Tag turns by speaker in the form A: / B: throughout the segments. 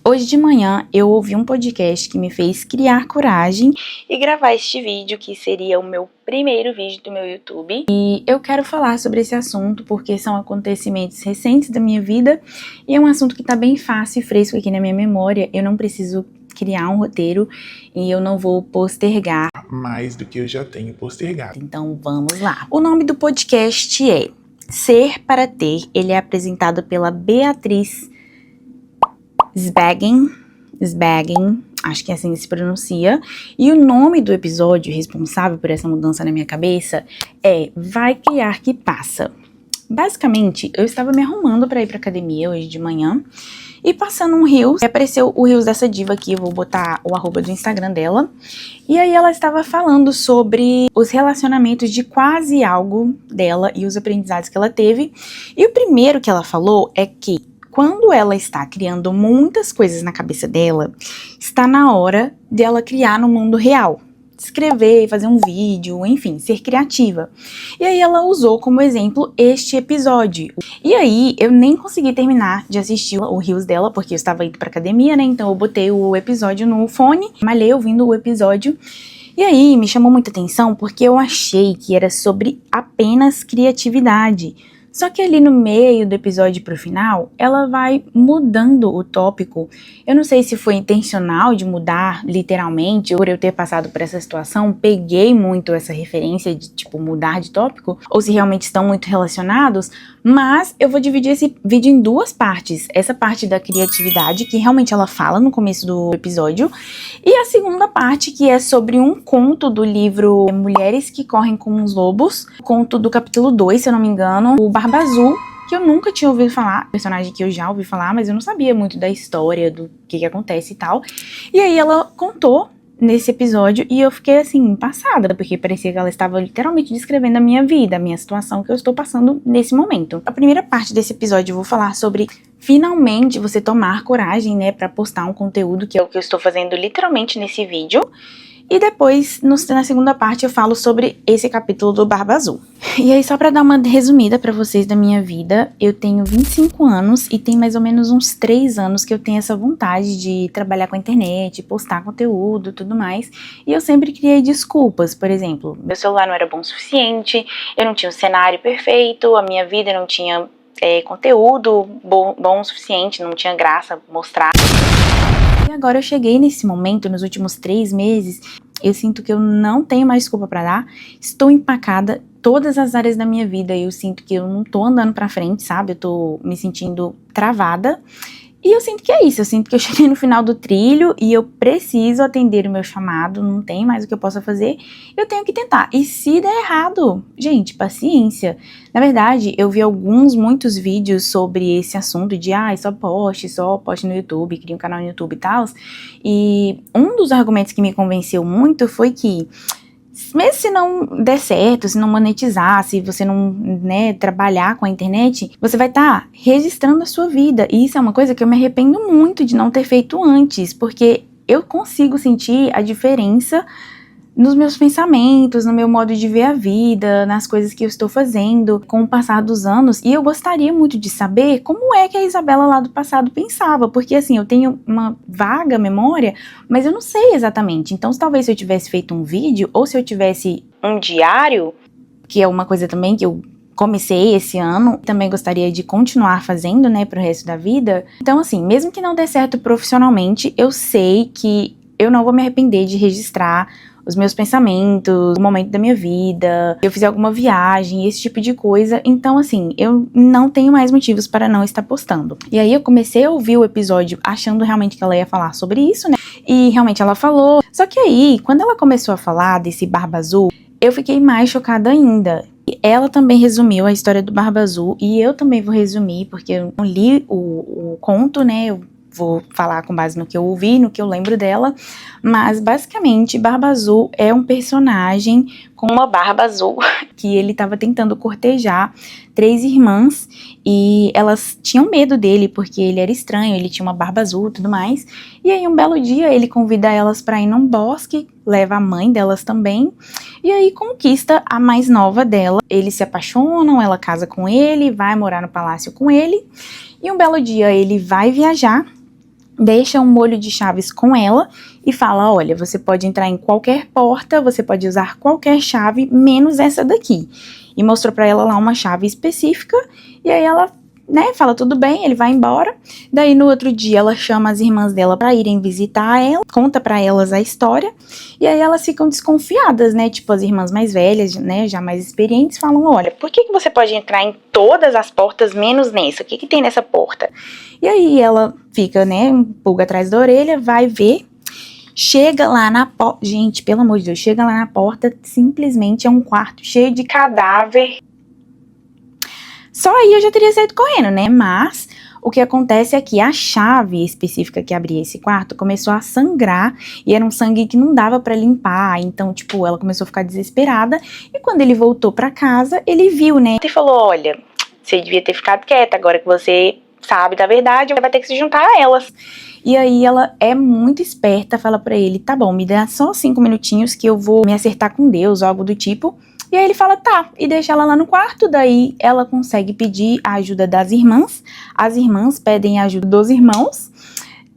A: Hoje de manhã eu ouvi um podcast que me fez criar coragem e gravar este vídeo, que seria o meu primeiro vídeo do meu YouTube. E eu quero falar sobre esse assunto porque são acontecimentos recentes da minha vida e é um assunto que tá bem fácil e fresco aqui na minha memória. Eu não preciso criar um roteiro e eu não vou postergar
B: mais do que eu já tenho postergado.
A: Então vamos lá. O nome do podcast é Ser para Ter. Ele é apresentado pela Beatriz Sbagen, acho que é assim que se pronuncia. E o nome do episódio responsável por essa mudança na minha cabeça é Vai Criar Que Passa. Basicamente, eu estava me arrumando para ir para academia hoje de manhã e passando um Reels, apareceu o Reels dessa diva aqui, eu vou botar o arroba do Instagram dela. E aí ela estava falando sobre os relacionamentos de quase algo dela e os aprendizados que ela teve. E o primeiro que ela falou é que quando ela está criando muitas coisas na cabeça dela, está na hora dela criar no mundo real. Escrever, fazer um vídeo, enfim, ser criativa. E aí ela usou como exemplo este episódio. E aí eu nem consegui terminar de assistir o Reels dela, porque eu estava indo pra academia, né? Então eu botei o episódio no fone, malhei ouvindo o episódio. E aí me chamou muita atenção porque eu achei que era sobre apenas criatividade. Só que ali no meio do episódio pro final, ela vai mudando o tópico. Eu não sei se foi intencional de mudar literalmente, ou por eu ter passado por essa situação, peguei muito essa referência de tipo mudar de tópico, ou se realmente estão muito relacionados, mas eu vou dividir esse vídeo em duas partes. Essa parte da criatividade, que realmente ela fala no começo do episódio, e a segunda parte, que é sobre um conto do livro Mulheres que Correm com os Lobos, conto do capítulo 2, se eu não me engano, o Barba Azul, que eu nunca tinha ouvido falar, personagem que eu já ouvi falar, mas eu não sabia muito da história, do que acontece e tal. E aí ela contou nesse episódio e eu fiquei assim, passada, porque parecia que ela estava literalmente descrevendo a minha vida, a minha situação que eu estou passando nesse momento. A primeira parte desse episódio eu vou falar sobre finalmente você tomar coragem, né, pra postar um conteúdo, que é o que eu estou fazendo literalmente nesse vídeo. E depois, na segunda parte, eu falo sobre esse capítulo do Barba Azul. E aí, só pra dar uma resumida pra vocês da minha vida, eu tenho 25 anos e tem mais ou menos uns 3 anos que eu tenho essa vontade de trabalhar com a internet, postar conteúdo e tudo mais. E eu sempre criei desculpas, por exemplo, meu celular não era bom o suficiente, eu não tinha um cenário perfeito, a minha vida não tinha conteúdo bom o suficiente, não tinha graça mostrar. E agora eu cheguei nesse momento, nos últimos 3 meses, eu sinto que eu não tenho mais desculpa pra dar, estou empacada todas as áreas da minha vida, eu sinto que eu não tô andando pra frente, sabe, eu tô me sentindo travada, e eu sinto que é isso, eu sinto que eu cheguei no final do trilho e eu preciso atender o meu chamado, não tem mais o que eu possa fazer, eu tenho que tentar. E se der errado, gente, paciência. Na verdade, eu vi muitos vídeos sobre esse assunto de só poste no YouTube, cria um canal no YouTube e tal. E um dos argumentos que me convenceu muito foi que mesmo se não der certo, se não monetizar, se você não, trabalhar com a internet, você vai estar registrando a sua vida. E isso é uma coisa que eu me arrependo muito de não ter feito antes, porque eu consigo sentir a diferença nos meus pensamentos, no meu modo de ver a vida, nas coisas que eu estou fazendo com o passar dos anos. E eu gostaria muito de saber como é que a Isabela lá do passado pensava, porque assim, eu tenho uma vaga memória, mas eu não sei exatamente. Então, talvez se eu tivesse feito um vídeo, ou se eu tivesse um diário, que é uma coisa também que eu comecei esse ano, também gostaria de continuar fazendo, pro resto da vida. Então, assim, mesmo que não dê certo profissionalmente, eu sei que eu não vou me arrepender de registrar os meus pensamentos, o momento da minha vida, eu fizer alguma viagem, esse tipo de coisa. Então, assim, eu não tenho mais motivos para não estar postando. E aí eu comecei a ouvir o episódio achando realmente que ela ia falar sobre isso, E realmente ela falou. Só que aí, quando ela começou a falar desse Barba Azul, eu fiquei mais chocada ainda. E ela também resumiu a história do Barba Azul, e eu também vou resumir, porque eu não li o conto, Eu vou falar com base no que eu ouvi, no que eu lembro dela, mas basicamente Barba Azul é um personagem com uma barba azul que ele estava tentando cortejar 3 irmãs e elas tinham medo dele porque ele era estranho, ele tinha uma barba azul e tudo mais. E aí um belo dia ele convida elas para ir num bosque, leva a mãe delas também, e aí conquista a mais nova dela. Eles se apaixonam, ela casa com ele, vai morar no palácio com ele, e um belo dia ele vai viajar deixa um molho de chaves com ela e fala, olha, você pode entrar em qualquer porta, você pode usar qualquer chave, menos essa daqui. E mostrou pra ela lá uma chave específica, e aí ela, né, fala tudo bem, ele vai embora. Daí no outro dia ela chama as irmãs dela pra irem visitar ela, conta pra elas a história, e aí elas ficam desconfiadas, né, tipo as irmãs mais velhas, né, já mais experientes, falam, olha, por que você pode entrar em todas as portas menos nessa? O que tem nessa porta? E aí ela fica, né, um pulga atrás da orelha, vai ver, chega lá na porta, gente, pelo amor de Deus, chega lá na porta, simplesmente é um quarto cheio de cadáver. Só aí eu já teria saído correndo, né, mas o que acontece é que a chave específica que abria esse quarto começou a sangrar, e era um sangue que não dava pra limpar, então, tipo, ela começou a ficar desesperada, e quando ele voltou pra casa, ele viu, né, e falou, olha, você devia ter ficado quieta, agora que você sabe da verdade, vai ter que se juntar a elas. E aí ela é muito esperta, fala pra ele, tá bom, me dá só 5 minutinhos que eu vou me acertar com Deus, ou algo do tipo. E aí ele fala, tá, e deixa ela lá no quarto, daí ela consegue pedir a ajuda das irmãs, as irmãs pedem a ajuda dos irmãos,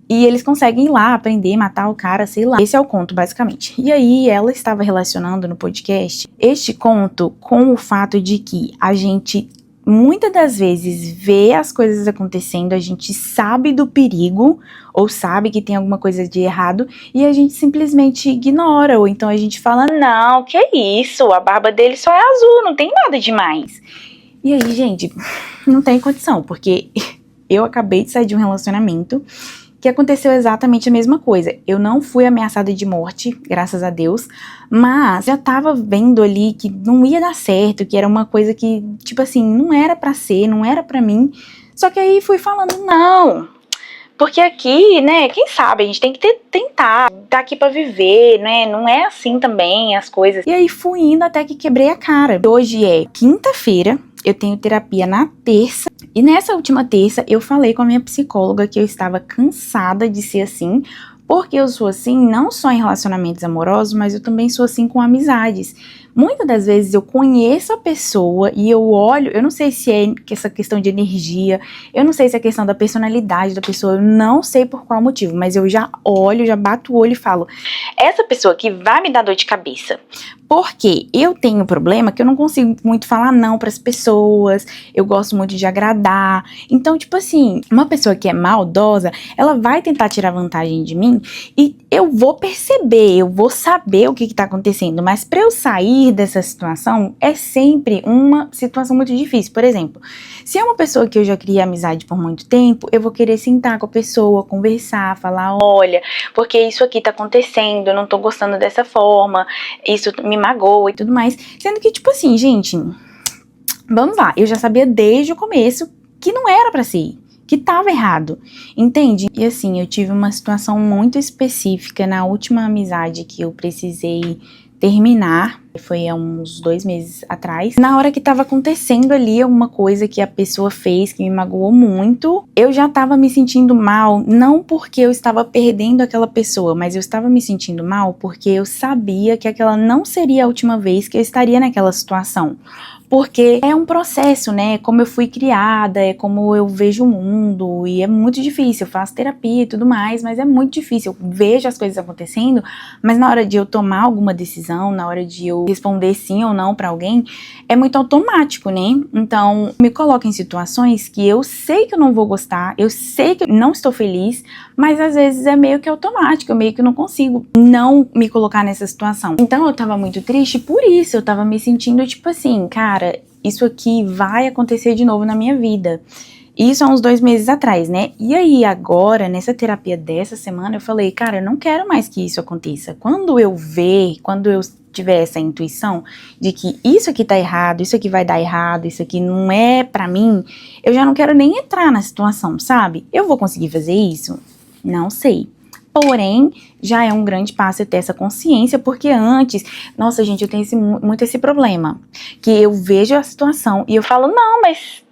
A: e eles conseguem ir lá aprender, matar o cara, sei lá. Esse é o conto, basicamente. E aí ela estava relacionando no podcast este conto com o fato de que a gente muitas das vezes vê as coisas acontecendo, a gente sabe do perigo, ou sabe que tem alguma coisa de errado, e a gente simplesmente ignora, ou então a gente fala, não, que isso, a barba dele só é azul, não tem nada demais. E aí, gente, não tem condição, porque eu acabei de sair de um relacionamento que aconteceu exatamente a mesma coisa. Eu não fui ameaçada de morte, graças a Deus, mas já tava vendo ali que não ia dar certo, que era uma coisa que, tipo assim, não era pra ser, não era pra mim. Só que aí fui falando, não, porque aqui, né, quem sabe, a gente tem que tentar, tá aqui pra viver, né, não é assim também as coisas. E aí fui indo até que quebrei a cara. Hoje é quinta-feira, eu tenho terapia na terça, e nessa última terça eu falei com a minha psicóloga que eu estava cansada de ser assim, porque eu sou assim não só em relacionamentos amorosos, mas eu também sou assim com amizades. Muitas das vezes eu conheço a pessoa e eu olho, eu não sei se é essa questão de energia, eu não sei se é questão da personalidade da pessoa, eu não sei por qual motivo, mas eu já olho, já bato o olho e falo, essa pessoa aqui vai me dar dor de cabeça. Porque eu tenho um problema que eu não consigo muito falar não pras pessoas, eu gosto muito de agradar. Então, tipo assim, uma pessoa que é maldosa, ela vai tentar tirar vantagem de mim e eu vou perceber, eu vou saber o que tá acontecendo. Mas pra eu sair dessa situação, é sempre uma situação muito difícil. Por exemplo, se é uma pessoa que eu já criei amizade por muito tempo, eu vou querer sentar com a pessoa, conversar, falar, olha, porque isso aqui tá acontecendo, eu não tô gostando dessa forma, isso me magoa e tudo mais, sendo que, tipo assim, gente, vamos lá, eu já sabia desde o começo que não era pra ser, que tava errado, entende? E assim, eu tive uma situação muito específica na última amizade que eu precisei terminar, foi há uns 2 meses atrás, na hora que tava acontecendo ali alguma coisa que a pessoa fez que me magoou muito, eu já tava me sentindo mal, não porque eu estava perdendo aquela pessoa, mas eu estava me sentindo mal porque eu sabia que aquela não seria a última vez que eu estaria naquela situação. Porque é um processo, né? Como eu fui criada, é como eu vejo o mundo, e é muito difícil. Eu faço terapia e tudo mais, mas é muito difícil. Eu vejo as coisas acontecendo, mas na hora de eu tomar alguma decisão, na hora de eu responder sim ou não pra alguém, é muito automático, né? Então, me coloco em situações que eu sei que eu não vou gostar, eu sei que eu não estou feliz, mas às vezes é meio que automático, eu meio que não consigo não me colocar nessa situação. Então, eu tava muito triste por isso, eu tava me sentindo tipo assim, cara, isso aqui vai acontecer de novo na minha vida. Isso há uns 2 meses atrás, né? E aí agora, nessa terapia dessa semana, eu falei, cara, eu não quero mais que isso aconteça. Quando eu tiver essa intuição de que isso aqui tá errado, isso aqui vai dar errado, isso aqui não é pra mim, eu já não quero nem entrar na situação, sabe? Eu vou conseguir fazer isso? Não sei. Porém, já é um grande passo eu ter essa consciência, porque antes, nossa gente, eu tenho muito esse problema, que eu vejo a situação e eu falo, não, mas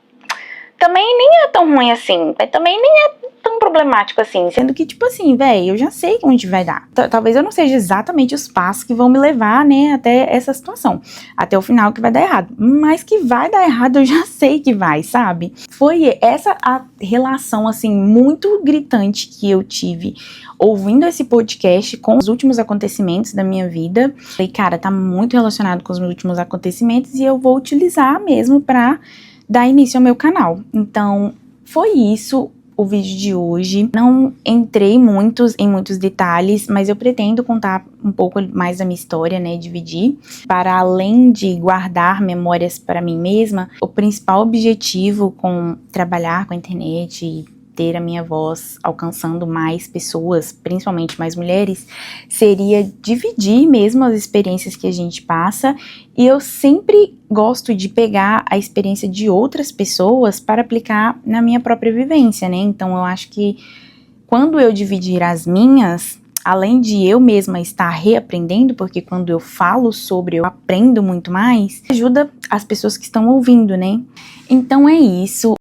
A: também nem é tão ruim assim, mas também nem é tão problemático assim, sendo que, tipo assim, véi, eu já sei onde vai dar. Talvez eu não seja exatamente os passos que vão me levar, né, até essa situação, até o final que vai dar errado, mas que vai dar errado eu já sei que vai, sabe? Foi essa a relação, assim, muito gritante que eu tive ouvindo esse podcast com os últimos acontecimentos da minha vida. Falei, cara, tá muito relacionado com os meus últimos acontecimentos e eu vou utilizar mesmo pra dar início ao meu canal. Então, foi isso o vídeo de hoje. Não entrei em muitos detalhes, mas eu pretendo contar um pouco mais da minha história, né, dividir. Para além de guardar memórias para mim mesma, o principal objetivo com trabalhar com a internet e ter a minha voz alcançando mais pessoas, principalmente mais mulheres, seria dividir mesmo as experiências que a gente passa, e eu sempre gosto de pegar a experiência de outras pessoas para aplicar na minha própria vivência, né? Então eu acho que quando eu dividir as minhas, além de eu mesma estar reaprendendo, porque quando eu falo sobre, eu aprendo muito mais, ajuda as pessoas que estão ouvindo, né? Então é isso.